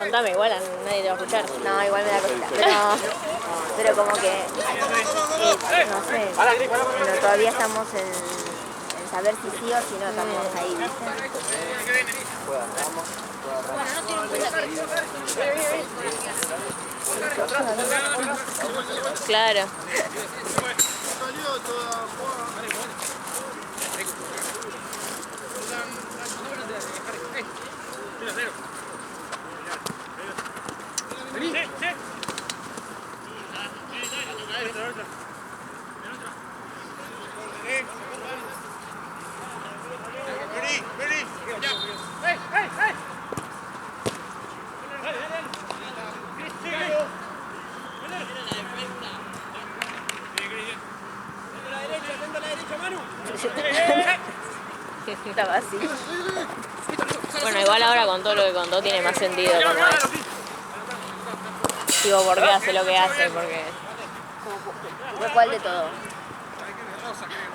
Contame, igual a nadie te va a escuchar. No, igual me da cosita. Pero como que, no sé, bueno, todavía estamos en saber si sí o si no estamos ahí, ¿viste? Claro. Estaba así. Bueno, igual ahora con todo lo que contó tiene más sentido como es. Digo, ¿por qué hace lo que hace? Porque... ¿De cuál de todo?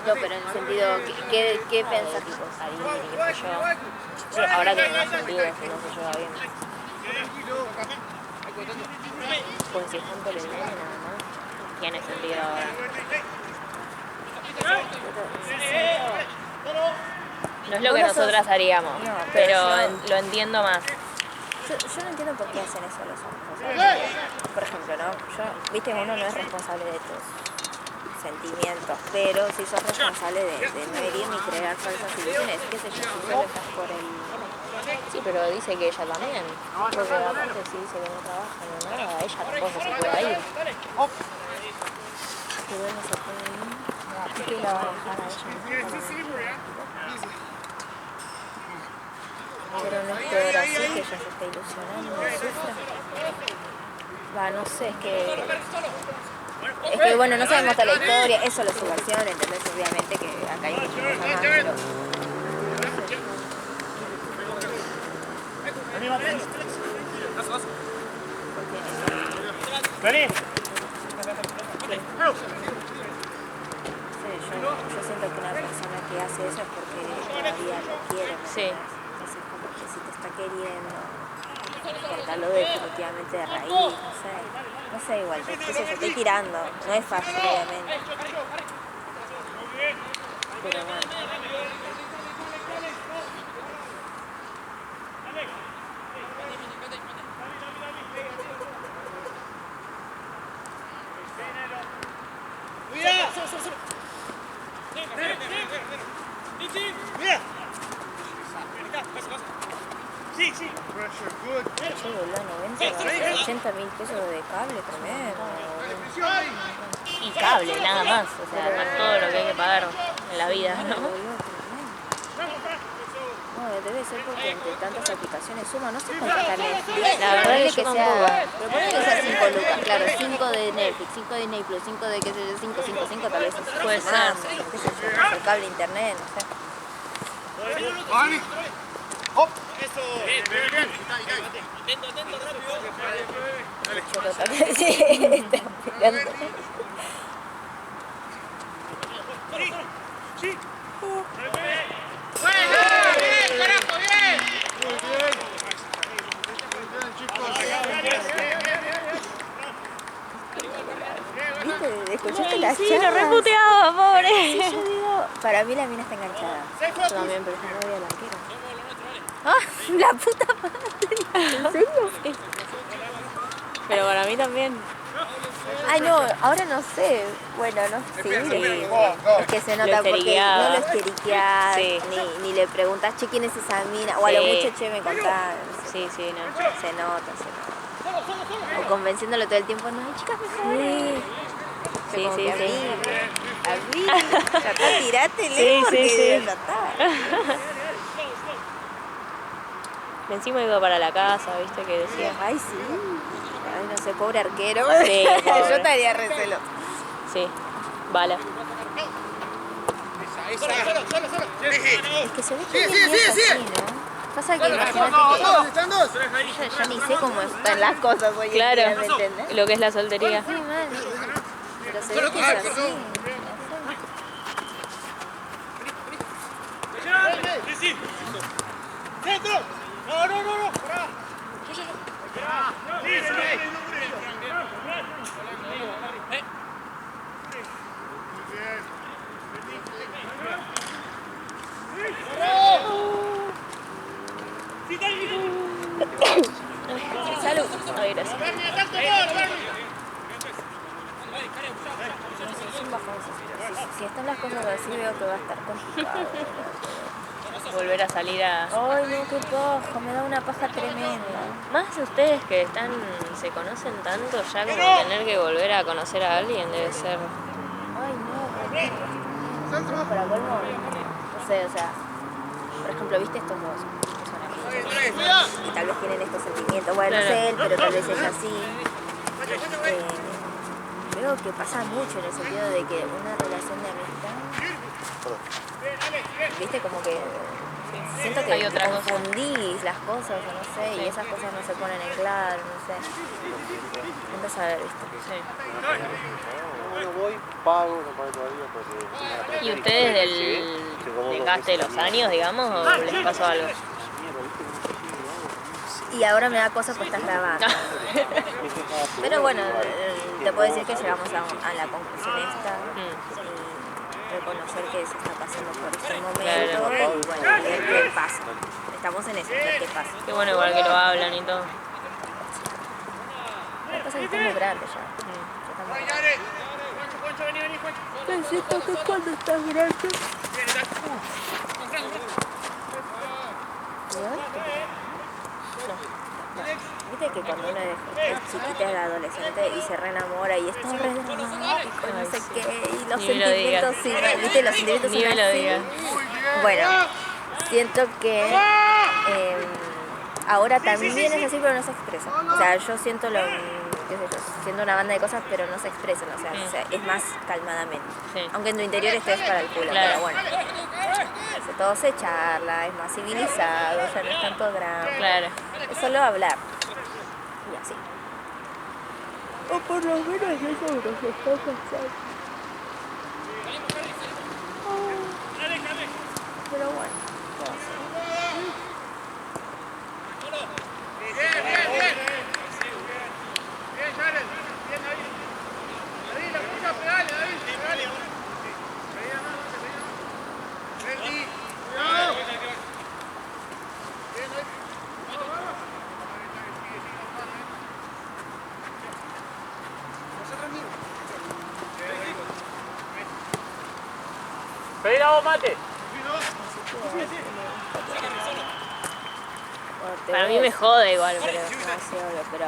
No, pero en el sentido, ¿qué pensás? tipo, salir y qué sé yo. Ahora tiene más sentido si no se lleva bien. Pues si están por el nene nada más, tiene sentido ahora. No es lo que nosotras haríamos, No, pero pero lo entiendo más. Yo no entiendo por qué hacen eso los hombres. O sea, por ejemplo, ¿no? Viste, uno no es responsable de tus sentimientos, pero sí sos responsable de no herir ni crear falsas ilusiones. ¿Qué sé yo? Si solo estás por el... Sí, pero dice que ella también. Porque aparte si dice que no trabaja ni nada, ella tampoco se puede ir. Que bueno, se puede ir. ¿Y qué la va a dejar a ella? Pero no es peor así que ella se está ilusionando y sufra. Va, no sé, es que bueno, no sabemos toda la historia, eso es su versión, ¿entendés? Obviamente que acá hay muchas cosas más, pero... Vení. Yo siento que una persona que hace eso es porque todavía lo quiere. Sí. Entonces como que si te está queriendo, cortarlo definitivamente de raíz, no sé igual, qué sé yo, estoy tirando, no es fácil obviamente. Pero bueno. Sí, sí. Che, boludo, 80.000 pesos de cable tremendo. Y cable, nada más. O sea, más todo lo que hay que pagar en la vida, ¿no? No, debe ser porque entre tantas aplicaciones suma, no sé cuánto está Netflix. La verdad Ponele es que que yo sea, tampoco. pero ponele que sea 5 lucas, claro, 5 de Netflix, 5 de Disney Plus, 5 de qué sé yo, 5 tal vez es Puede más, ser. qué sé yo, por cable internet, no sé. Yo lo toqué, sí, está pegando. ¿Viste? ¿Escuchaste la Sí, charla? lo reputeaba, pobre. Sí, yo digo, para mí la mina está enganchada. Yo también, pero yo no voy a la arquera. ¡Ah! ¡La puta madre! ¿En serio? Sí. Pero para mí también. Ay, no, ahora no sé. Bueno, no sé. Sí. Es que se nota Lo porque esteriqueaba. no lo esteriqueás, Sí. ni le preguntas, che, ¿quién es esa mina? O a lo Sí. mucho, che, me contaron. No sé. Sí, sí, no. Se nota. O convenciéndolo todo el tiempo, no, ay, chicas, mejor. Sí, Como sí, que sí. a mí, ya está, tirátele Sí, porque sí. ya está. Encima iba para la casa, ¿viste? Que decía. Ay, sí. Ay, no sé, pobre arquero. Sí, pobre. Yo estaría recelo. Sí. Bala. Es que se ve que es así, ¿no? Pasa que imagínate que ya ni sé cómo están las cosas hoy en Claro. día, ¿me entendés? Lo que es la soltería. Sí, mal. Pero se ve que es así. Sí, sí. ¡Centro! No, no, no, no. Salud. Ay, gracias. Es un bajón. Si están las cosas así, veo que va a estar complicado. Volver a salir a... Ay, no, qué paja, me da una paja tremenda. Más ustedes que se conocen tanto, ya como tener que volver a conocer a alguien debe ser... Ay, no, encima para colmo, no sé, o sea, por ejemplo, ¿viste estos dos? Que son amigos, y tal vez tienen estos sentimientos, bueno, no Claro. sé él, pero tal vez ella sí. Creo que pasa mucho en el sentido de que una relación de amistad, ¿viste? Como que siento que Hay otra cosa. confundís las cosas, o no sé, y esas cosas no se ponen en claro, no sé. Empezás a ver, ¿viste? Sí. Bueno, voy, pago, no pago todavía porque... ¿Y ustedes del desgaste de los años, digamos, o les pasó algo? Y ahora me da cosa pues estás grabando. Pero bueno, te puedo decir que llegamos a la conclusión esta. Y reconocer que se está pasando por este momento Claro. y bueno, ver qué pasa. Estamos en eso, ver qué pasa. Qué bueno igual que lo hablan y todo. Lo que pasa es que estoy muy grande ya. Ya estamos grandes. Necesito que cuando estás grande. Viste que cuando uno es chiquita, es adolescente y se reenamora y es todo re dramático, no sé qué, y los Ni me lo sentimientos sí, viste, los sentimientos Ni son me lo así. digas. Bueno, siento que ahora también es así, pero no se expresa. O sea, yo siento lo, qué sé yo, siento una banda de cosas, pero no se expresan, o sea, es más calmadamente. Sí. Aunque en tu interior estés para el culo, Claro. pero bueno. Todo se charla, es más civilizado, ya no es tanto drama. Claro. Es solo hablar. Y así. O por lo menos eso nos está pasando. Pero bueno, ¿qué va a hacer? Pedí la voz, mate. Para mí me jode igual, pero... No, sí, obvio, pero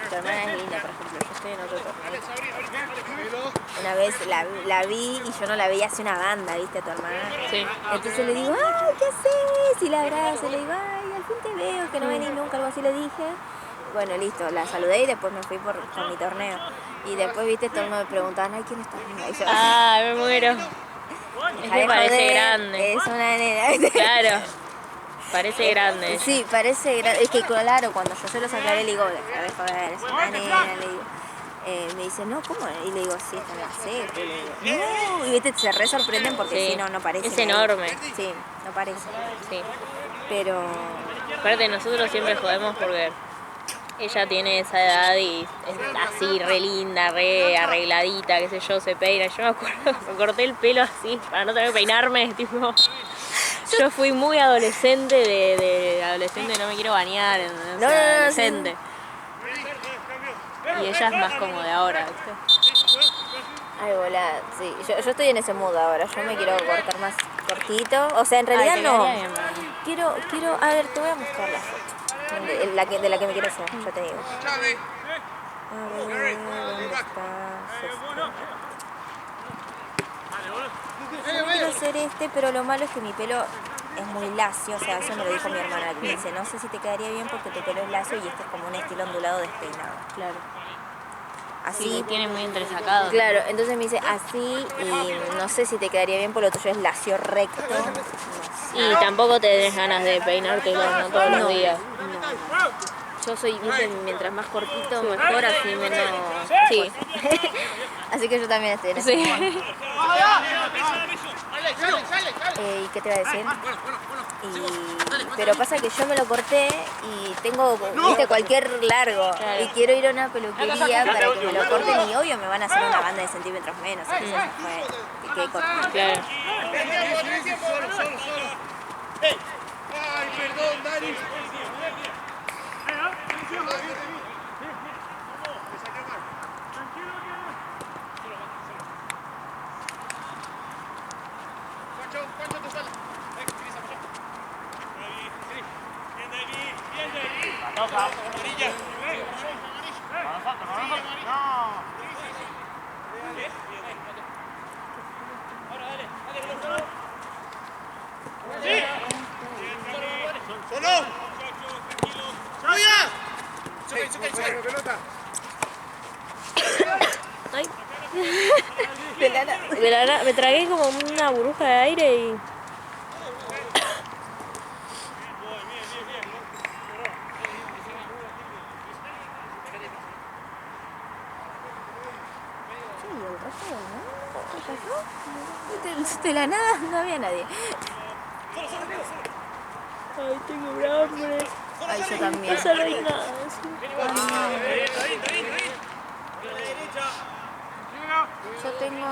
tu hermana es linda, por ejemplo. Yo estoy en otro torneo. Una vez la vi y yo no la veía hace una banda, ¿viste? A tu hermana. Sí. Entonces le digo, ay, ¿qué haces? Y la abrazo, le digo, ay, al fin te veo, que no venís nunca, algo así le dije. Bueno, listo, la saludé y después me fui con mi torneo. Y después, ¿viste? Todos me preguntaban, ay, ¿quién es tu amiga? Y yo, Ah, me muero. Es "Deja que de parece joder, grande. Es una nena, ¿viste? Claro. Parece grande. Sí, parece grande. Es que claro, cuando yo se los aclaré, le digo, deja de joder, es una nena, le digo. Me dice, no, ¿cómo? Y le digo, sí, está en la C. Le digo, no. Y viste, se re sorprenden porque Sí, sí, no parece. es enorme. Sí, no parece. Sí. Pero Aparte nosotros siempre jodemos porque ella tiene esa edad y es así, re linda, re arregladita, qué sé yo, se peina. Yo me acuerdo, me corté el pelo así para no tener que peinarme, tipo... Yo fui muy adolescente, de adolescente no me quiero bañar, o sea, adolescente. Y ella es más como de ahora, ¿viste? ay, volá, sí, yo estoy en ese mood ahora, yo me quiero cortar más cortito, o sea, en realidad Ay, te no, quedaría bien, ¿verdad? quiero, a ver, te voy a mostrar la foto, de la que me quiero hacer, ya te digo. A ver, ¿dónde está? Yo quiero hacer pero lo malo es que mi pelo es muy lacio, o sea, eso me lo dijo mi hermana, que me dice, no sé si te quedaría bien porque tu pelo es lacio y este es como un estilo ondulado despeinado. Claro. Así, Sí, tiene muy entresacado. claro, entonces me dice así y no sé si te quedaría bien porque lo tuyo es lacio recto. No sé. Y tampoco te des ganas de peinártelo, no todos los días. Yo soy, viste, mientras más cortito, mejor, así menos... Sí. Así que yo también estoy en ese Sí. modo. ¿Y qué te iba a decir? Pero pasa que yo me lo corté y tengo, viste, cualquier largo. Claro. Y quiero ir a una peluquería para que me lo corten y obvio me van a hacer una banda de centímetros menos. Entonces ya fue, que quede corto. Claro. Ay, perdón, Dani. ¿Cuánto te sale? Bien, David. Bien, David. Toca. Amarilla. Ahora, dale. Sí. ¡Solo! ¡Vaya! ¡Pelota! Ay. Me tragué como una burbuja de aire y... De la nada no había nadie. Ay, tengo hambre. Ay, yo también. No sabéis nada. Yo tengo...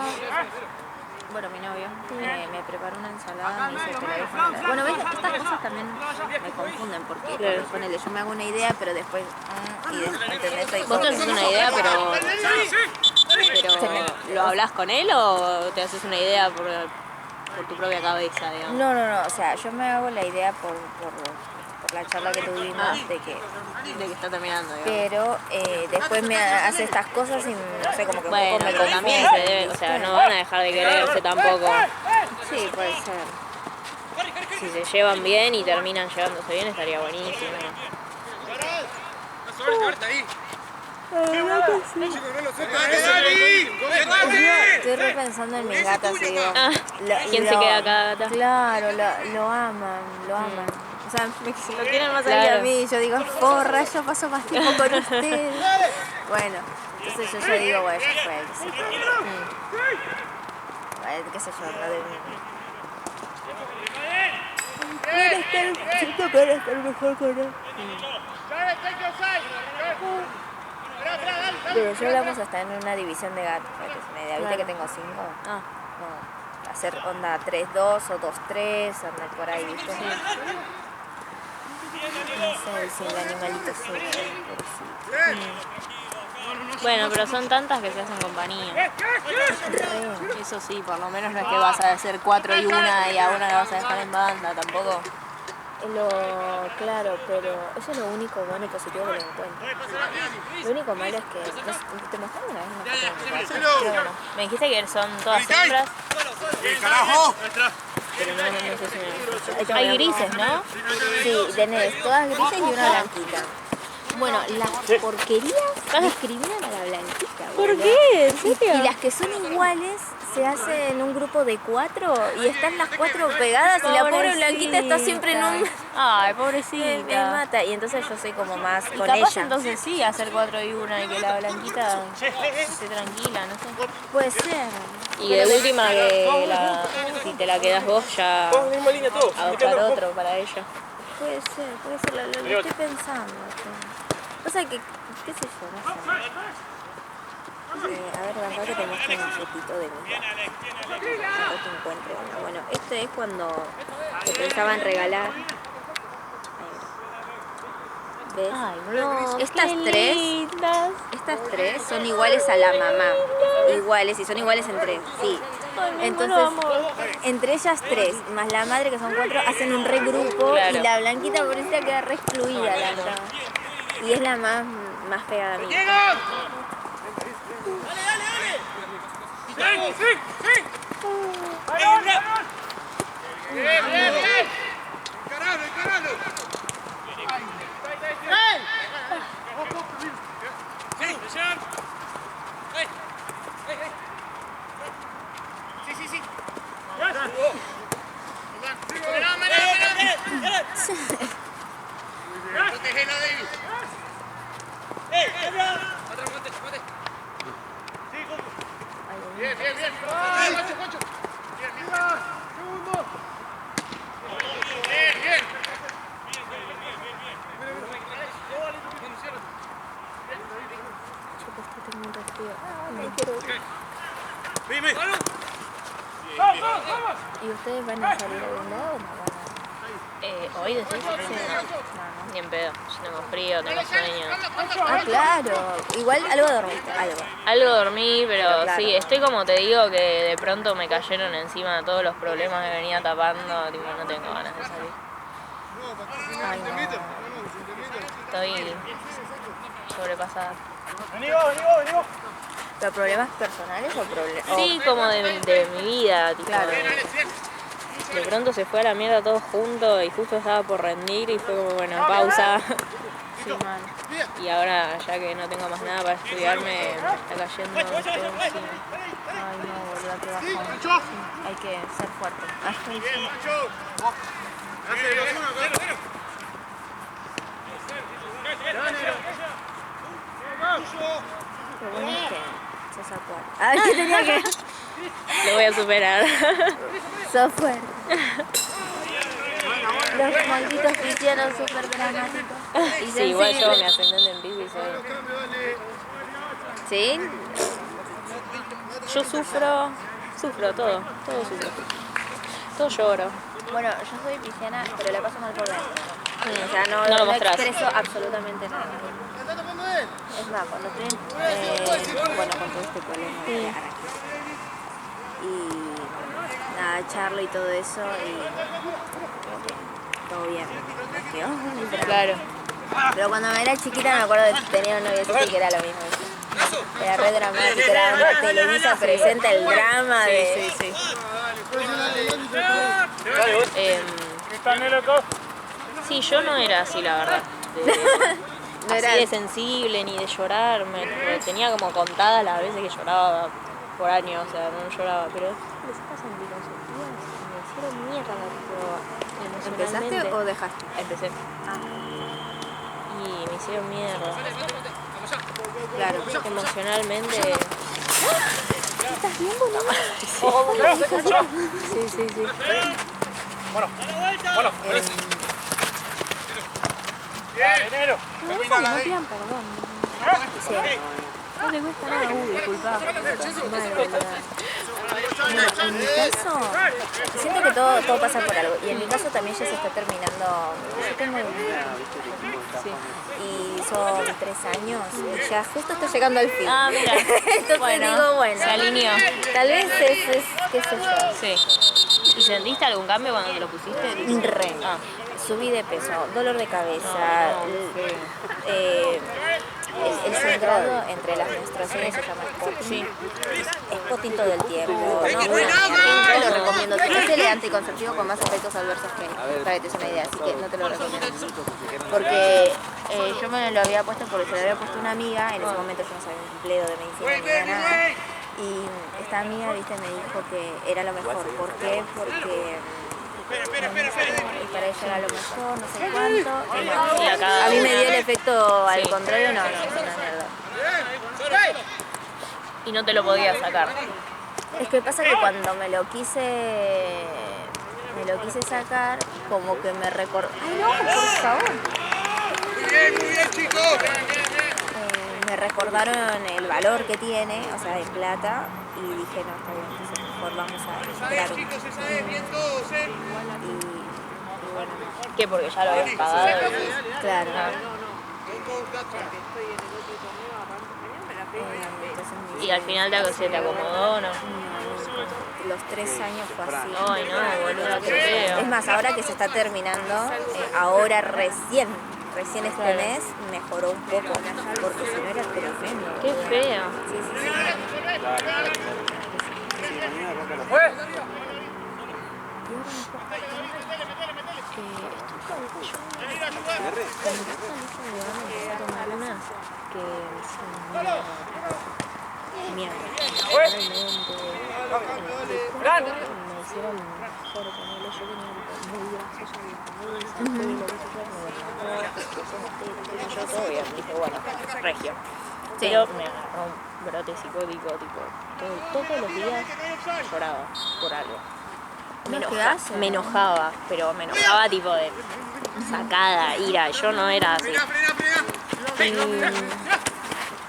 Bueno, mi novio me preparó una ensalada, me dice que lo dejo en la... Bueno, ves, estas cosas también me confunden porque Claro. ponele, yo me hago una idea, pero después... y después, ¿entendés? Soy ¿Vos te haces una idea, pero lo hablas con él o te haces una idea por tu propia cabeza, digamos? No, o sea, yo me hago la idea por la charla que tuvimos de que... De que está terminando, digamos. Pero después me hace estas cosas y no sé, como que un Bueno, poco me pero también confunde, se debe, o sea, ¿viste? no van a dejar de quererse tampoco. Sí, puede ser. Si se llevan bien y terminan llevándose bien, estaría buenísimo. ahí. Estoy repensando en mis gatas y digo... Ah, ¿quién se queda cada gata? Claro, lo aman. O sea, Lo quieren más sale allá. a mí, yo digo, porra, yo paso más tiempo con ustedes. Bueno, entonces yo digo, bueno, ya fue, qué sé yo. Bueno, qué sé yo, siento que van a estar mejor con él. Pero yo hablamos hasta en una división de gatos, para que es una idea. ¿Viste que tengo 5? Ah, No, hacer onda 3-2 o 2-3, andar por ahí, ¿viste? No sé si el animalito sufre, pobrecito. bueno, pero son tantas que se hacen compañía. Eso sí, por lo menos no es que vas a hacer 4 y una y a una la vas a dejar en banda, tampoco. Claro, pero eso es lo único bueno y positivo que le encuentro. Lo único malo es que... ¿Te mostré una vez una foto de mi casa? Creo que no. Me dijiste que son todas hembras, ¡Carajo! pero no sé si me... Ahí te Hay voy a- grises, ¿no? Sí, tenés todas grises y una blanquita. Bueno, las porquerías discriminan a la blanquita. ¿Por boludo. qué? ¿En serio? Y las que son iguales se hacen un grupo de 4 y están las 4 pegadas y la pobre blanquita está siempre en un... Ay, Me pobrecita. mata. Y entonces yo soy como más Y con capaz ella. entonces sí, hacer 4 y una y que la blanquita esté tranquila, no sé. Puede ser. Y de última que si te la quedas vos ya Misma línea todos. adoptar otro para ella. Puede ser, lo estoy pensando. O sea que, qué sé yo, no sé. A ver, verdad que te muestro una fotito de mis gatos. Ojalá que encuentre una. Bueno, esto es cuando te pensaban regalar. ¿Ves? Ay, no, Estas qué tres. lindas. Estas 3 son iguales a la mamá. Iguales, y son iguales entre sí. Ay, mi Entonces, amor. entre ellas 3, más la madre que son 4, hacen un re grupo Claro. y la blanquita pobrecita queda re excluida, la verdad. Y es la más pegada a mí. ¡Encaralo! Sí. Protegela, David. Bien. Concho. Bien. digo, ok, quiero ir. Dime. ¿Y ustedes van a salir a algún lado o no van a...? ¿Hoy decís? Ni en pedo. Yo tengo frío, tengo sueño. Ah, claro. Igual algo dormiste, algo. Algo dormí, pero Claro. sí, estoy como te digo que de pronto me cayeron encima todos los problemas que venía tapando, tipo, no tengo ganas de salir. Ay, no. Estoy sobrepasada. ¿Pero problemas personales o problemas...? Sí, como de mi vida, tipo, Claro. de pronto se fue a la mierda todo junto y justo estaba por rendir y fue como, bueno, pausa. Sí, mal. Y ahora, ya que no tengo más nada para estudiar, me está cayendo todo encima. Ay, no, boludo, qué bajón. Hay que ser fuerte. Ay, sí. Lo bueno es que sos acuario. Ah, ¿qué tenía que...? Lo voy a superar. Sos fuerte. Los malditos cristianos súper dramáticos. Y Sí, igual yo, mi ascendente en Piscis, soy... ¿Sí? Yo sufro todo sufro. Todo lloro. Bueno, yo soy pisciana, pero la paso mal por dentro. Mm. O sea, No lo no mostrás. expreso absolutamente nada. Es más, cuando estoy, bueno, con todo este problema de Araquis. Y nada, charlo y todo eso, y todo bien. No es que, oh, el drama. Claro. Pero cuando era chiquita me acuerdo de que tenía un novio así que era lo mismo. Era re dramático, era una Televisa presenta el drama de... Sí. Sí, yo no era así, la verdad. No era... Así de sensible, ni de llorar. Tenía como contadas las veces que lloraba por años, o sea, no lloraba. Pero después estas anticonceptivas me hicieron mierda, tipo, emocionalmente. ¿Empezaste o dejaste? Empecé. Ah, Y me hicieron mierda. claro. Emocionalmente. ¿Estás bien, boludo? Sí. Bueno. No pidan perdón. Sí. No te cuesta nada, disculpa. Mal, boluda. En mi caso, siento que todo pasa por algo. Y en mi caso también ya se está terminando. Yo tengo y son 3 años y ya justo está llegando al fin. Ah, mira. Entonces digo, bueno, se alineó. tal vez es qué sé yo. Sí. ¿Y sentiste algún cambio cuando te lo pusiste? Re. Ah. Subí de peso, dolor de cabeza, el sangrado entre las menstruaciones se llama spotting. Sí. Spotting todo el tiempo. No lo recomiendo. Es el anticonceptivo con más efectos adversos que hay, para que te des una idea, así que no te lo recomiendo. Porque yo me lo había puesto porque se lo había puesto una amiga, en ese momento yo no sabía un bledo de medicina ni de nada. Y esta amiga, viste, me dijo que era lo mejor. ¿Por qué? Porque... y para ella era lo mejor, no sé cuánto. Y no. Y acá A mí me dio el efecto al Sí. contrario, no, es una mierda. Y no te lo podías sacar. Es que pasa que cuando me lo quise sacar, como que me recordó. ¡Ay, no, por favor! Muy bien, chicos. Me recordaron el valor que tiene, o sea, de plata, y dije, no, está bien, entonces mejor vamos a esperar un Chicos, se sabe bien todos, y bueno, ¿Qué? Porque ya lo habías pagado. claro. Y al final se te acomodó, ¿no? Los 3 años fue así. Ay, no, boludo, qué feo. Es más, ahora que se está terminando, ahora recién este mes mejoró un poco, porque si no era tremendo. Qué feo. Sí. Mierda. Realmente. Me hicieron mejor con él. Yo tenía muy gracioso en la cabeza, yo todo bien. Dije, bueno, regio. Pero me agarró un brote psicótico, tipo, todos los días lloraba por algo. Me enojaba, pero me enojaba tipo de sacada, ira. Yo no era así. Frena.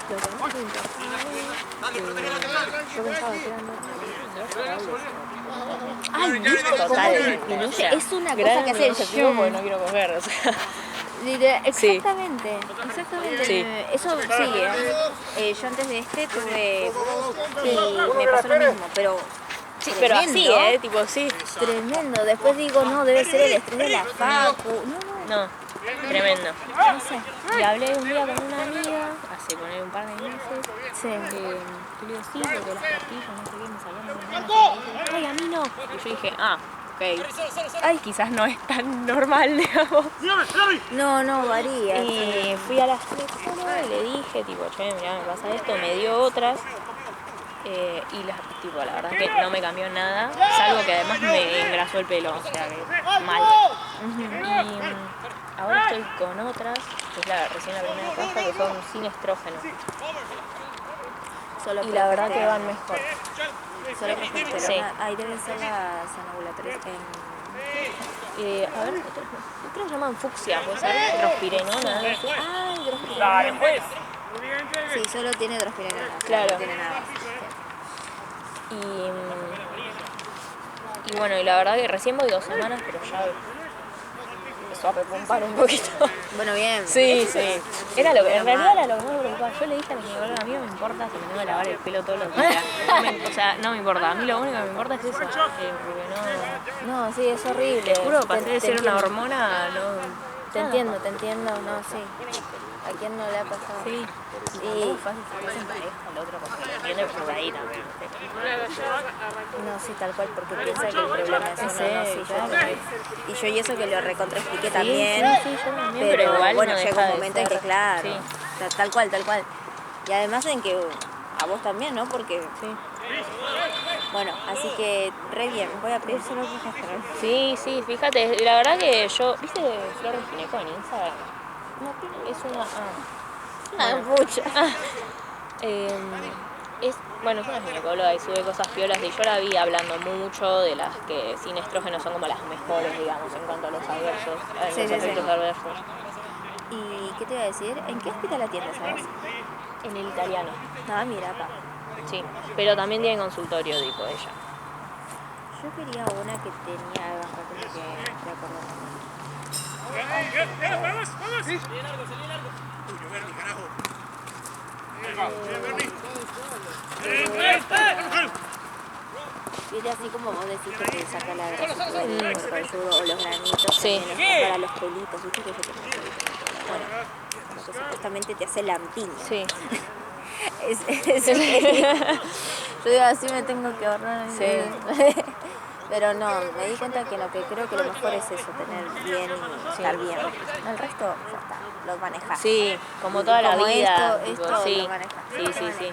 Lo que más me importaba Yo pensaba que eran dos. Ay, ¿viste cómo Total. disminuye? Es una Gran cosa que hace el emoción, porque no quiero coger, o sea. Exactamente, exactamente. Sí. Eso sí, yo antes de este tuve y me pasó lo mismo, pero Sí, pero así, tremendo, tipo, sí. tremendo. Después digo, no, debe ser el estrés de la facu. No, tremendo. No sé. Y hablé un día con una amiga, hace poner un par de meses, Sí. que le digo, sí, porque las pastillas, no sé qué, me salían de las manos. Y dice, ay, a mí no. Y yo dije, ok. Ay, quizás no es tan normal, digamos. No, varía. Y fui a la ginecóloga y le dije, tipo, che, mirá, me pasa esto, me dio otras. Y la verdad es que no me cambió nada, salvo que además me engrasó el pelo, o sea que mal. Y ahora estoy con otras, que es recién la primera caja, que son sin estrógeno. Solo Y la verdad que van mejor. Solo progesterona. Sí. Ahí deben ser las anovulatorias A ver, creo que se llaman fucsia, puede ser drospirenona, algo así. Ah, hidrospirenona. Sí, solo tiene hidrospirenona. Claro. No tiene nada más. Y bueno, y la verdad que recién voy 2 semanas, pero ya empezó a pepumpar un poquito. Bueno, bien. Sí. Era lo que, en realidad era lo que más me preocupaba. Yo le dije a la ginecóloga, a mí no me importa si me tengo que lavar el pelo todos los días. O sea, no me importa. A mí lo único que me importa es eso. Porque No, sí, es horrible. te juro, pasé de Te ser una entiendo. hormona, Te entiendo, no, sí. ¿A quién no le ha pasado? Sí. Y Es fácil que se pareja al otro porque lo entiende por ahí también. no, sí, tal cual, porque piensa que el problema es uno, Sí, no, sí, claro. y yo y eso que lo recontraexpliqué también, Sí, yo también, pero igual bueno, no llega deja un de momento en ser. que claro, Sí. tal cual. Y además en que a vos también, ¿no? Porque, Sí. bueno, así que re bien, voy a pedir solo progesterona. Sí, fíjate, la verdad que yo, ¿viste Flor de Gineco en Instagram? No, Es una... mucha. Es una ginecóloga y sube cosas piolas y yo la vi hablando mucho de las que sin estrógeno son como las mejores, digamos, en cuanto a los adversos, Sí. efectos adversos. ¿Y qué te iba a decir? ¿En qué hospital atiendes, sabes? En el italiano, Ah, mira acá. sí, pero también tiene consultorio, tipo ella. Yo quería una que tenía, como que me acuerdo. Viene así como vos decís que te saca la grasa del cuerpo cabelludo o los granitos, Sí. también es para los pelitos, viste que yo tengo pelitos. Bueno, como que supuestamente te hace lampiña. Sí. Yo digo, así me tengo que ahorrar. Sí. Pero no, me di cuenta que lo que creo que lo mejor es eso, tener bien y estar bien. El resto ya está, lo manejas. Sí, como toda la Como vida. esto sí. lo manejas. Sí.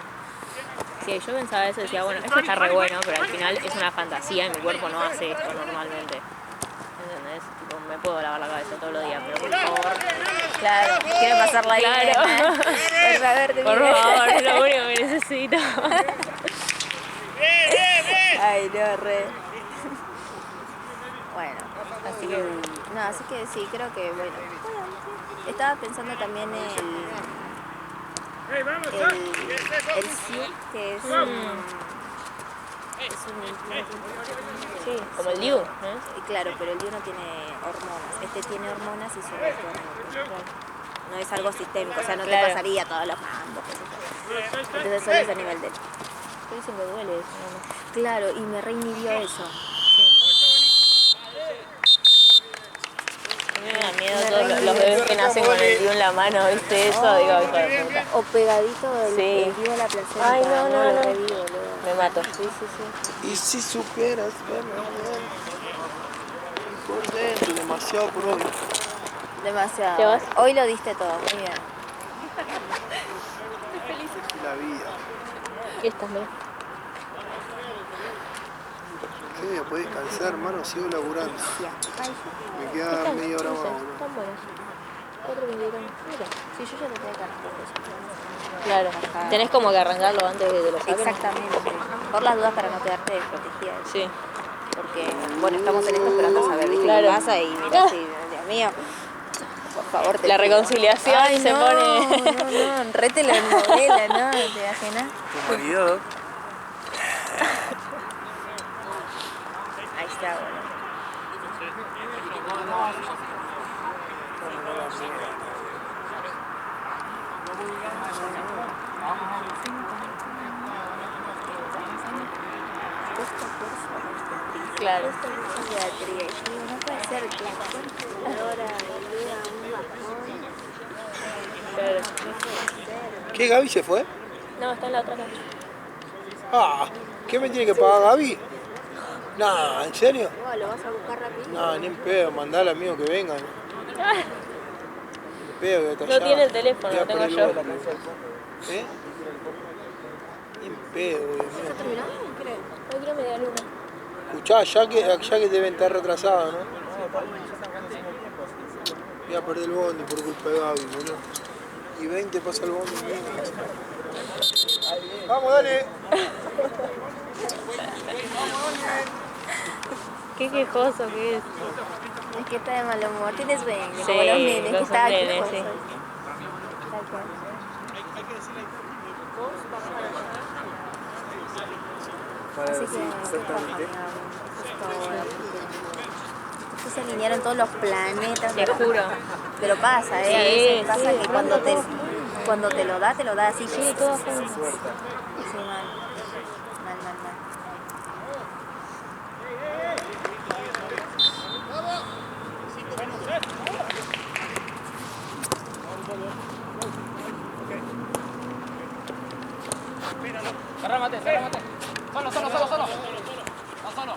Sí, yo pensaba eso y decía, bueno, esto está re bueno, pero al final es una fantasía y mi cuerpo no hace esto normalmente. ¿Entendés? Tipo, me puedo lavar la cabeza todos los días, pero por favor. Claro, quiero pasarla ahí. Claro. Por favor, es lo único que necesito. Ay, no, re. Bueno, así que sí, creo que bueno. Estaba pensando también el SIU, que es Sí, como el DIU, ¿no? claro, pero el DIU no tiene hormonas. Este tiene hormonas y sobre todo no es algo sistémico, o sea, no Claro. te pasaría todos los mambos, qué sé yo. Entonces solo es a nivel de... Yo dicen que duele eso, ¿no? Claro, y me reinhibió eso. A mí me da miedo todos los bebés que nacen con el DIU en la mano, ¿viste eso? Digo, hijo de puta. O pegadito del Sí. vivo a la placenta. Ay, no. Lo revivo, boludo. Me mato. Sí. Y si supieras verlo bien, por dentro, demasiado por hoy. Demasiado. ¿Te vas? Hoy lo diste todo, muy bien. La vida. ¿Qué estás bien? ¿Qué me puedes descansar, hermano? Sigo laburando. Me queda media hora más, boludo. Están buenas. 4:20. Mira. Sí, yo ya te tengo que arrancar eso. Claro. Tenés como que arrancarlo antes de los saquen. Exactamente. Por las dudas para no quedarte desprotegida. Sí. Porque, bueno, estamos en esto, pero andas a ver, ¿viste? Claro. ¿Qué pasa? Y mira, sí, Dios mío. Por favor, te La pido. reconciliación Ay, se no, pone... No, re telenovela, ¿no? ¿Te imaginas? Tu marido. Ahí está, bueno. Claro. Esto es pediatría. Y yo digo, no puede ser que la computadora boluda, un bajón. Claro. No puede ser. ¿Qué, Gaby se fue? No, está en la otra cancha. Ah, ¿qué me tiene que pagar Gaby? Nah, ¿en serio? Vos lo vas a buscar rápido. Nah, ni en pedo, mandale a amigos que vengan. Ni pedo que está No allá. tiene el teléfono, Voy a lo tengo poner yo. luego la cancha del fondo. ¿Eh? Ni en pedo, güey. ¿Ya terminó? Creo. No quiero media luna. Escuchá, ya que deben estar retrasados, ¿no? Voy a perder el bondi por culpa de Gaby, boludo. Y 20 pasa el bondi. Vamos, dale. Qué quejoso que es. Es que está de mal humor. Tienes 20, Sí, como los nenes, que los está nenes, quejoso. sí. Tal cual. Así que, qué paja, digamos. Después se alinearon todos los planetas. Te juro. Pero pasa, Sí, a veces pasa sí, que cuando te lo da así. Sí, todo junto. Sí, mal. Mal. Cerra, Mate. Solo. No, solo.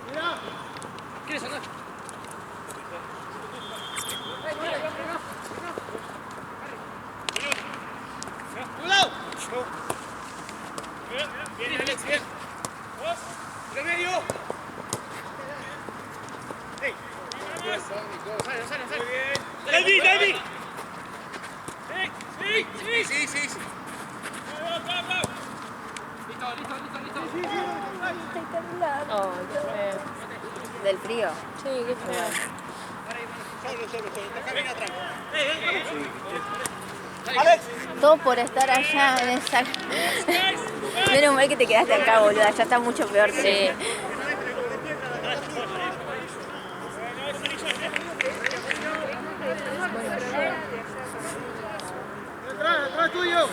Mira. ¿Quieres andar? ¡Cuidado! Bien, Alex, bien. ¡Remedio! ¡Ey! ¡Sale! ¡David! ¡Sí! Listo. Oh, qué feo. Del frío. Sí, qué feo. Solo. Camina atrás. ¡Alex! Todo por estar allá en esa... Menos mal que te quedaste acá, boluda. Ya está mucho peor que Sí. ¡Atrás tuyo!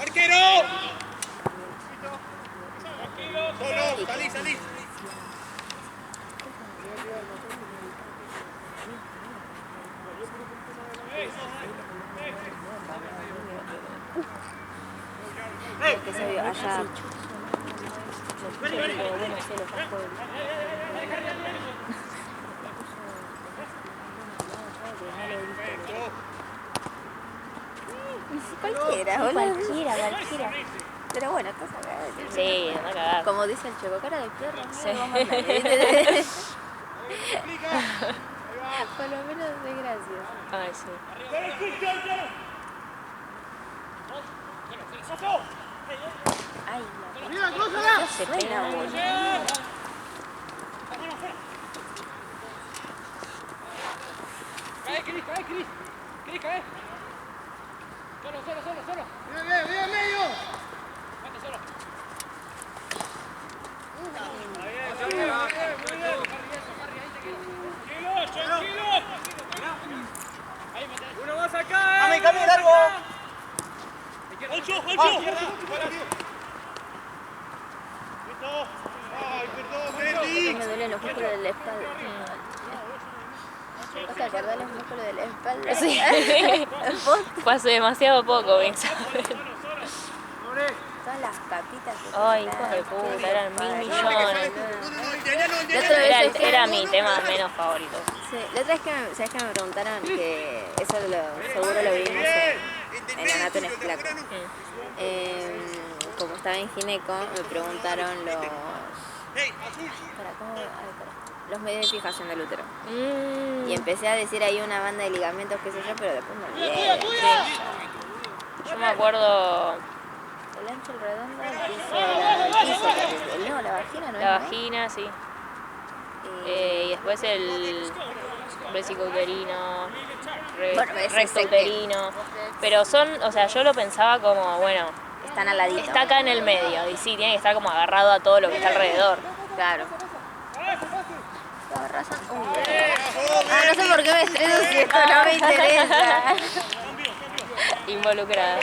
¡Arquero! Solo, salí. que se vio allá. Cualquiera, boludo. Cualquiera. Pero bueno, estás acá. Sí, anda a cagar. Como dice el chico, cara de perro. No Sí. vamos a nadie. Por lo menos de gracias. Ay, sí. Ay, ¡Mira, la cruzala! se pena, boludo. Cae, Cris. Cae. Solo. Bien, medio. Mate solo. Muy bien. Tranquilo. Uno más acá. Cami, largo. 8. Ay, perdón, Bendy. Me duelen los músculos de la espalda. ¿Vos te acordás los músculos de la espalda? Sí. ¿Vos? Fue hace demasiado poco, bien sabes. Todas las capitas que Ay, tenés. hijos de puta, eran 1.000 millones. La otra vez Era mi tema menos favorito. Sí, la otra vez que ¿sabes que me preguntaron? Que eso seguro lo vimos en Anato en Esclaco. Como estaba en gineco, me preguntaron los... ¿Cómo? Ay, los medios de fijación del útero. Mm. Y empecé a decir ahí una banda de ligamentos, qué sé yo, pero después me olvidé. Yo me acuerdo El ancho, el redondo, el piso, no, la vagina no la es, ¿no? vagina, sí. Y después el vesicouterino, Bueno, ese rectouterino. Pero son, o sea, yo lo pensaba como, bueno, Están al ladito. está acá en el medio. Y sí, tiene que estar como agarrado a todo lo que está alrededor. Claro. Tienes razón. No sé por qué me estreso si esto no me interesa. Involucrada.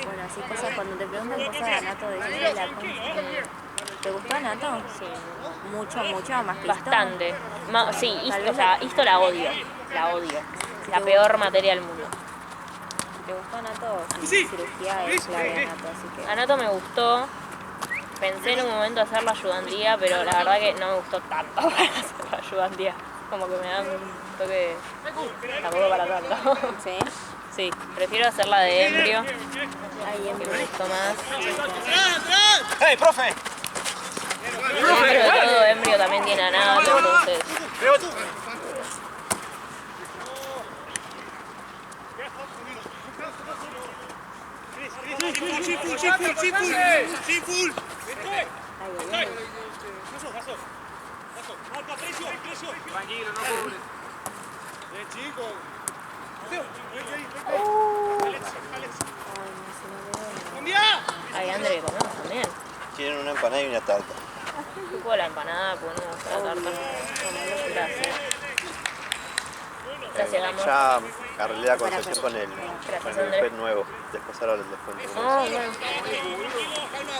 Bueno, así cosas, cuando te preguntan cosas de Anato, decís la ¿te gustó Anato? Sí. Mucho más que Histo. Bastante. Sí, Tal o vez sea, Histo la odio. La odio. La peor materia del mundo. Si te gustó Anato, cirugía es clave Anato, así que... Anato me gustó. Pensé en un momento hacer la ayudantía, pero la verdad que no me gustó tanto para hacer la ayudantía. Como que me da un toque... Tampoco para tanto. ¿Sí? Sí, prefiero hacer la de embrio, Ahí que me gustó más. ¡Hey, profe! Dentro de todo, embrio también tiene anato, entonces... Tranquilo, no cubre. Bien, chico. Ay, André, comemos también. Tienen una empanada y una tarta. Un poco la empanada, pues no me gusta la tarta. Gracias. Gracias, amor. Ya arreglé la concesión con el André. buffet nuevo. Después ahora les descuento. Oh, bueno.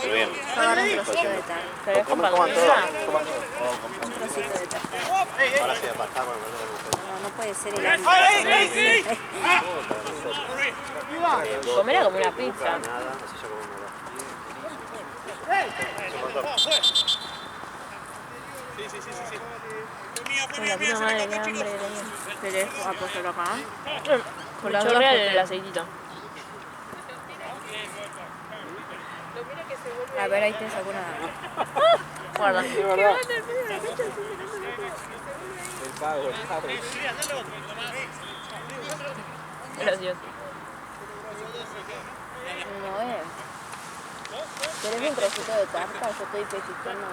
Pero bien. yo agarro un trocito de tarta. ¿Querés con Coman todo. panela? Coman todo. Un trocito de tarta. Ahora sí, apartá con el buffet. No puede ser el hambre. Comerá como una pizza. Nada, así ya comemos nada. Con la puta madre, qué hambre tenía. ¿Querés apoyarlo acá? Con la chorrea el aceitito. A ver, ahí te saco una... Guarda. Gracias. No es. ¿Querés un trocito de tarta? Yo estoy pellizcando.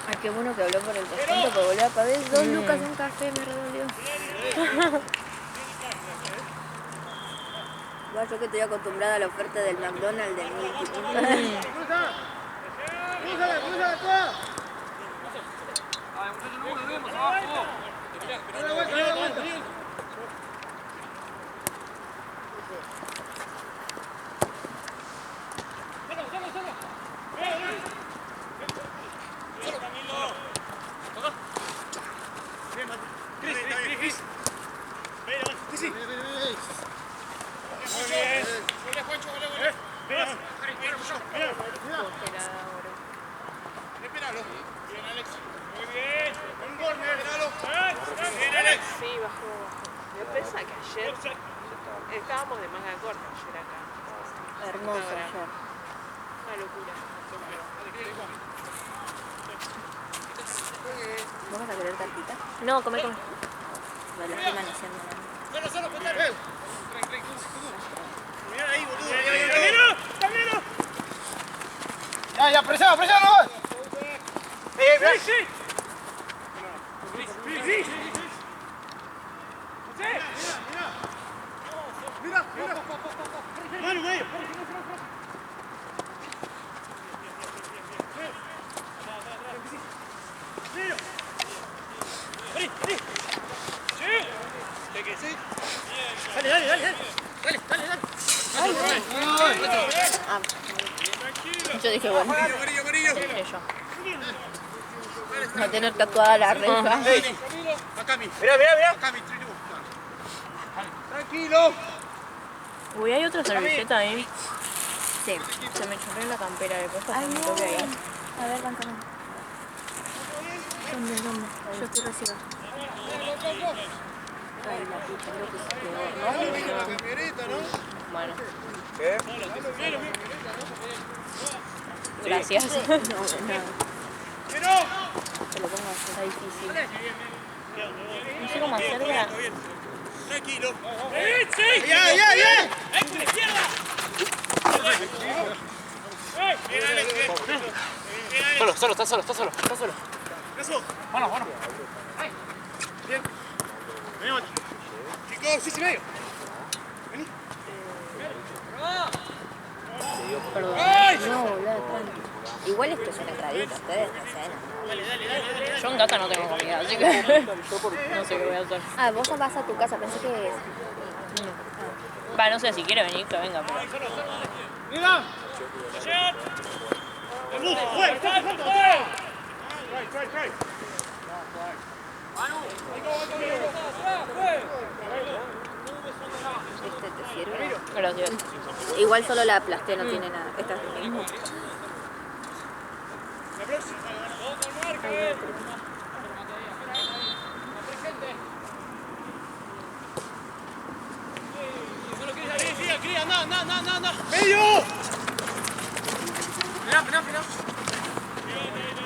Ay, qué bueno que habló por el descuento, porque volví a pagar 2 lucas un café, me redolió. Va, yo que estoy acostumbrada a la oferta del McDonald's del Milky. Sí, bajó. Yo pensaba que ayer estábamos de manga corta ayer acá. Hermoso ayer. Una locura. ¿Vos vas a querer tartita? No, come. Me la estoy manejando. Ya, presiona, presiona. Sí. Mira. Mano, medio. Yo dije, bueno, Dije yo. va a tener tatuada la reja. Mira. Tranquilo. Uy, hay otra servilleta ahí. Sí. Se me chorreó la campera de puesto. Ay, Me no. toque ahí. A ver, bancame. ¿Dónde? Yo estoy recién. Ay, la pucha, creo que se quedó. No, Bueno, ¿Qué? gracias. no, nada. Te lo pongo así. Está difícil. No sé cómo hacerla. Tranquilo. ¡Ya, ya, ya! Solo, está solo. Bueno. Bien. Venimos. Chicos, sí, medio. Vení. Perdón. No, boludo, tranqui. Igual esto es una entradita, ustedes no cenan. Yo en casa no tengo comida, así que no sé qué voy a hacer. Ah, vos vas a tu casa, pensé que... Va, no sé, si quiere venir, que venga, pero... ¡Mira! ¿Este te sirve? Gracias. Igual solo la aplasté, no tiene nada. Esta es lo mismo. ¡Medio! Mirá.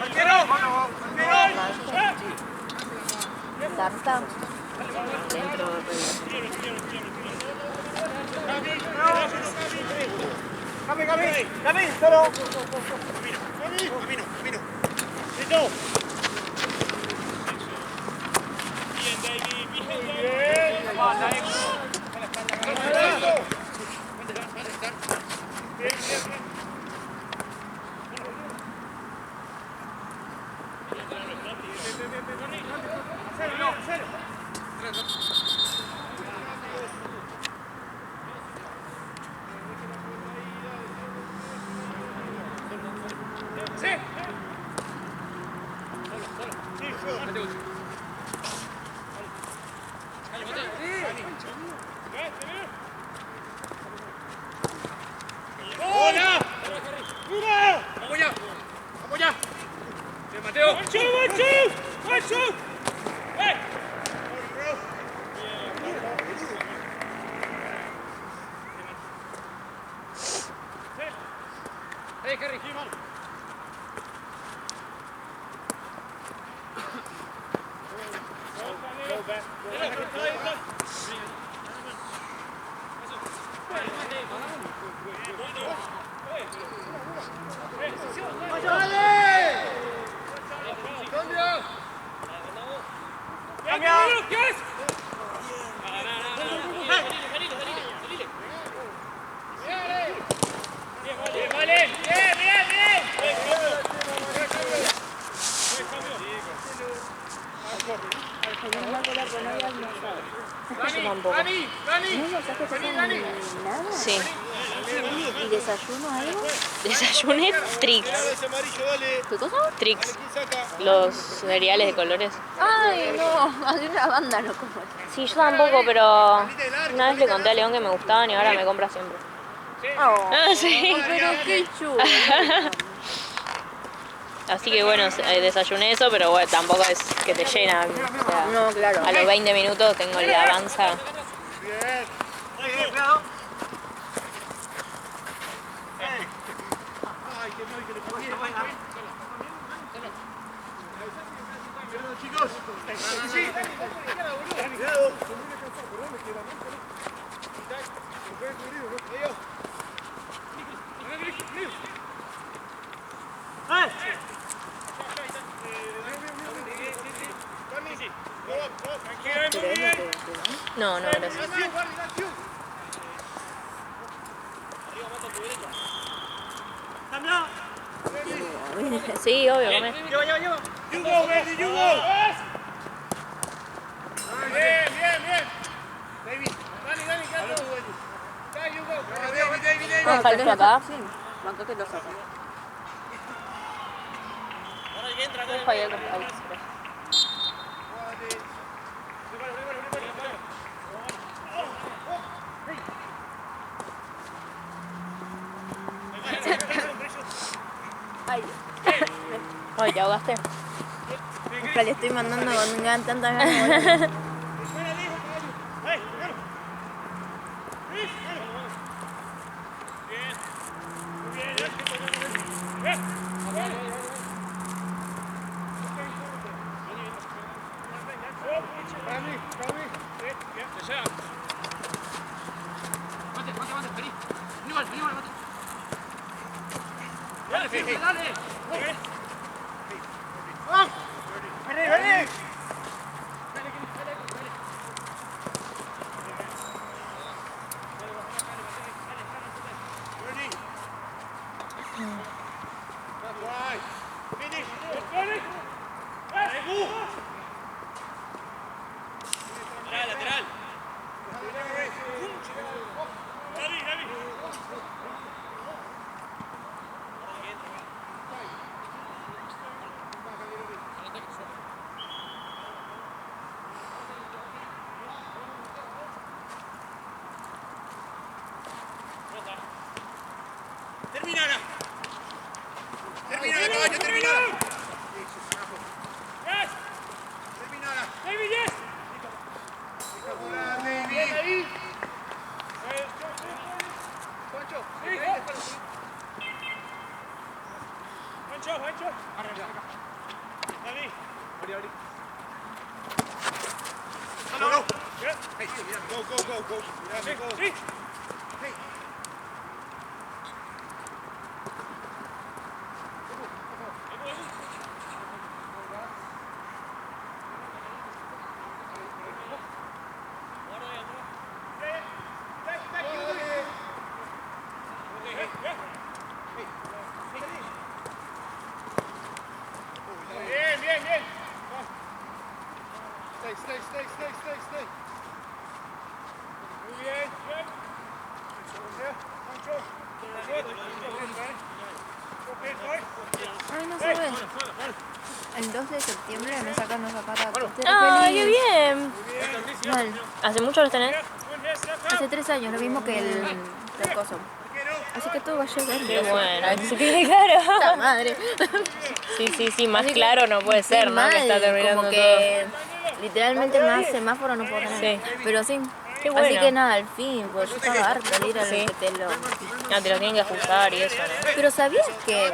¡Arquero! Tarta. Dentro de... Cami, solo. Camino. Listo. ¡Hola! ¡Mira! ¡Vamos ya! ¡Sí, Mateo! ¡One shoot! ¡Eh! ¡Hey, Kerry! Sí. ¿Y desayuno algo? Desayuné Trix. ¿Qué cosa? Trix. Los cereales de colores. Ay, no, hace una banda no como Sí, yo tampoco, pero una vez le conté a León que me gustaban y ahora me compra siempre. Oh, Ah, sí. pero qué chulo. Así que bueno, desayuné eso, pero bueno, tampoco es que te llena. O sea, No, claro. a los 20 minutos tengo la panza. Bien. Cuidado. Ay, que no, que le puedo ir. Chicos. Sí. Cuidado. No, gracias. Sí, obvio, come. Lleva. Yugo, Verdi, Yugo. Bien. David. Dani, Carlos. Dale, Yugo. David. ¿Falta esto acá? Sí, banco que lo saco. Ojo, hay otros países. Ay, Ay, ¿te ahogaste? es que le estoy mandando con tantas ganas. Lateral. Terminala. Terminala, caballo, terminala. Terminala. David, yes. Espectacular, David. Juancho. Juancho. David. Abrí. Go. Hey, go. Mirá, go. Sí. Hey. Bien. Stay. Muy bien. Ay, no se ve. El 2 de septiembre me sacan los aparatos. ¡Ay, qué bien! Mal. ¿Hace mucho los tenés? Hace 3 años, lo mismo que el coso. Así que todo va a llegar. Qué bueno, sí, claro. ¡Puta madre! Sí, más claro no puede ser, ¿no? Que está terminando como que literalmente más semáforo no puedo tener. Sí. Pero sí. Qué bueno. Así que nada, al fin, pues yo estaba harta de ir al Sí. que te lo... todo. Te lo tienen que ajustar y eso, ¿no? Pero ¿sabías que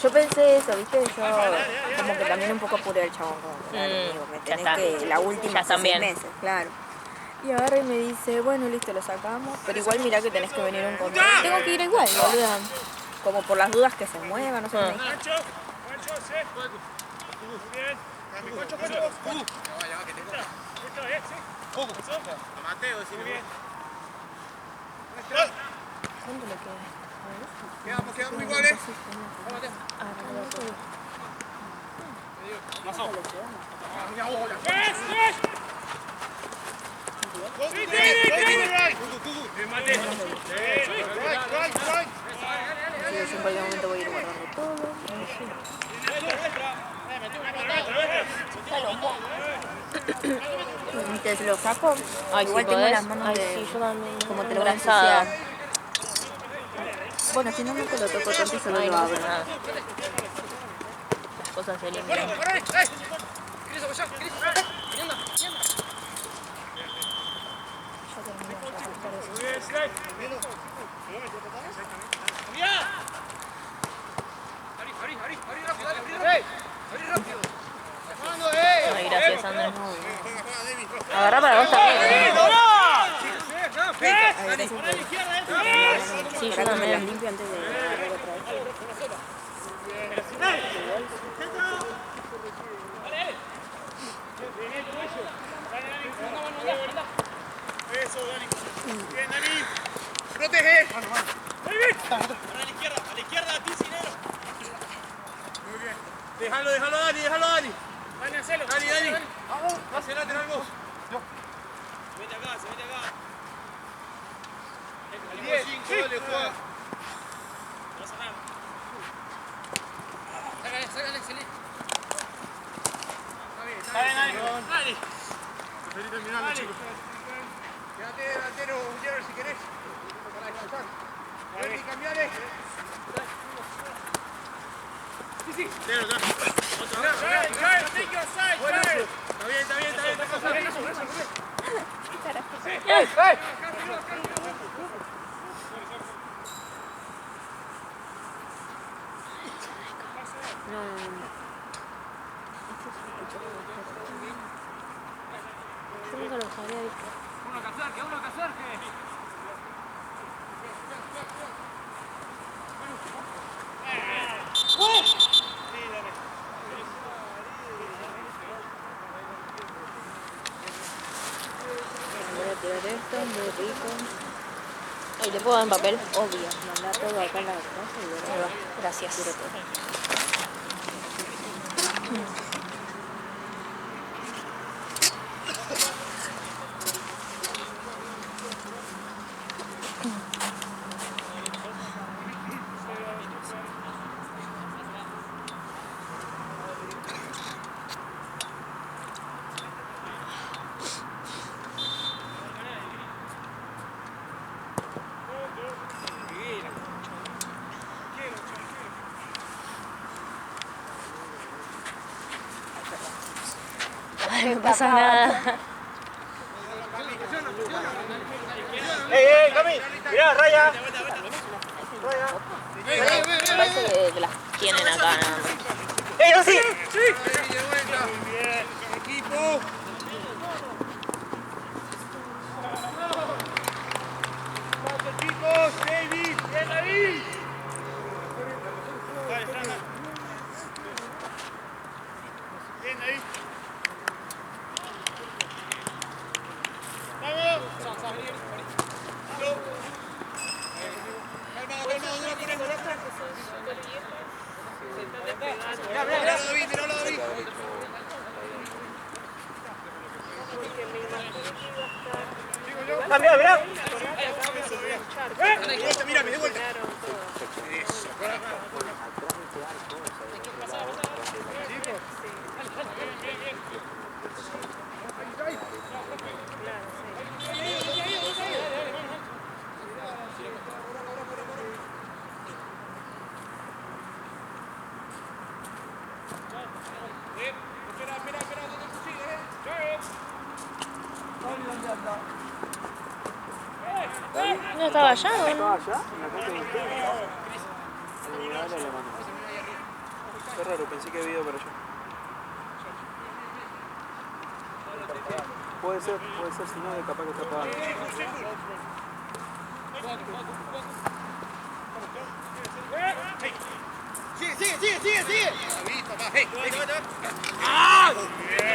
yo pensé eso, viste? Yo como que también un poco apuré al chabón, como que, dale, amigo, me ya tenés está. que la última Ya hace están 6 bien. meses, claro. Y agarra y me dice, bueno, listo, lo sacamos, pero igual mirá que tenés que venir a un control. Tengo que ir igual, boluda. Como por las dudas que se mueva, no sé qué me dijo. Juancho, sí. Bien. Juancho. Ya va, que tengo. Esto es, sí. A Mateo, decime bien. ¿Cuánto le queda? Quedamos iguales. Yo en cualquier momento voy a ir guardando todo. Te lo saco. Ay, Igual si tengo podés. las manos Ay, de... sí, yo también. como te lo voy a Embarazada. ensuciar. Bueno, si no, no te lo toco tanto y solo Ay, lo no abro. pasa nada. Las cosas se limpian. Ay, gracias, Sandra. Agarrá para vos también. Sí, yo Para que me las también. limpio antes de agarrar otra vez. Eso, Dani. Bien, Dani. Protege. A la izquierda, a ti, Cinero. Muy bien. Déjalo, Dani. Dani, hacelo. Dani. Vamos. Hacia lateral vos. Se mete acá. El 10, 5, dale, juega. Sácale, excelente. Está bien, Dani. Preferí terminarlo, chicos. Quédate delantero, Gerard, si querés. Para descansar. Verdi, cambiale. Sí. Cero, ya. Otro. Bueno, está bien. No. Yo nunca lo sabía visto. Uno que acerque. rico. ¿Y te puedo dar en papel? Obvio, mandar todo acá en la casa y ver. Ahí va. Gracias. Quiero todo. Ay, no pasa nada. Cami! Mirá, raya. Me parece que las tienen acá nada más. ¡No, sí! Muy bien, equipo. ¡Vamos, chicos! ¡David! ¡Bien, David! Dale, Fran. Bien, David. ¡Vamos! Calma, no la ponemos. Mirá, David, mirá, David. Cambia, mirá. De vuelta, mírame, de vuelta. Eso. Espera, ¿dónde sigue? ¿No estaba allá o no? ¿Estaba allá? ¿En la cancha de ustedes? Ahora le mando. Qué raro, pensé que había ido para allá. Puede ser, si no, de capaz que está apagado. Sigue. David, papá. Hey, ¡ah!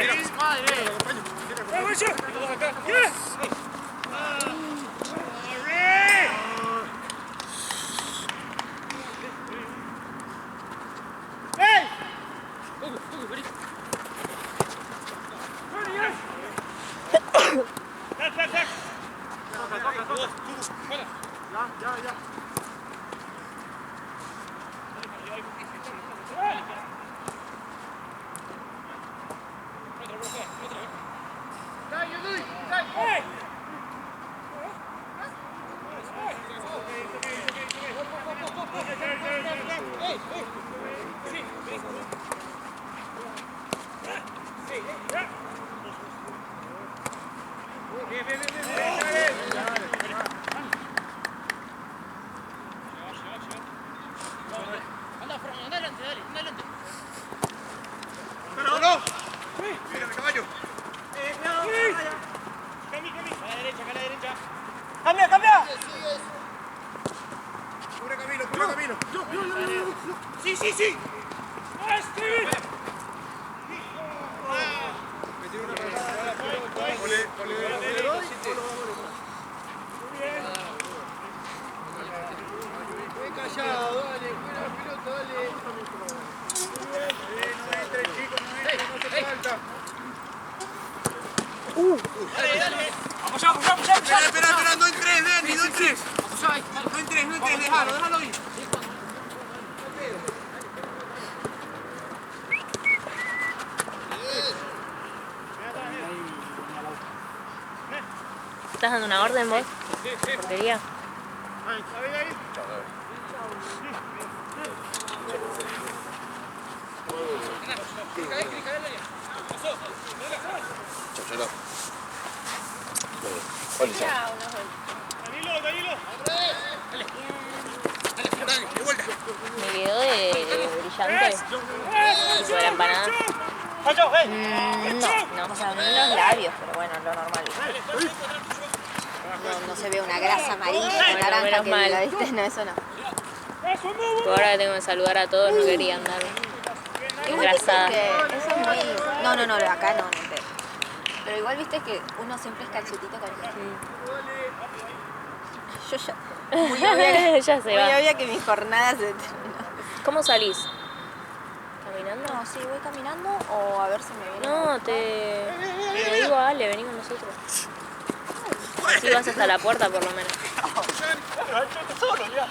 Mira, madre. ¡Vamos acá! ¡Hey! Ya. Anda, adelante. ¡No! ¡Mira, caballo! Cami, a la derecha. ¡Cambia! Pura Camilo. Sí. Callado, dale, cuida la pelota, dale. No entres, chicos, no hace falta. Dale. Vamos. Espera, no entres, Dani, no entres. No entres, déjalo ir. ¿Estás dando una orden vos? ¿Portería? Ahí. Danilo. Dale, de vuelta. Me quedó de brillante. ¿Tipo de la empanada? No. O sea, no en los labios, pero bueno, lo normal. No se ve una grasa amarilla o naranja menos que mal. la viste, no, eso no. Porque ahora que tengo que saludar a todos, no quería andar Igual dicen engrasada. que eso es muy... No, acá no te. Pero igual viste que uno siempre es cachetito con ella. Yo ya. Muy obvia, Ya se muy va. obvia que mi jornada se terminó. ¿Cómo salís? ¿Caminando? No, sí, voy caminando o a ver si me viene. No, te digo a Ale, vení con nosotros. Así vas hasta la puerta por lo menos. Solo, ya.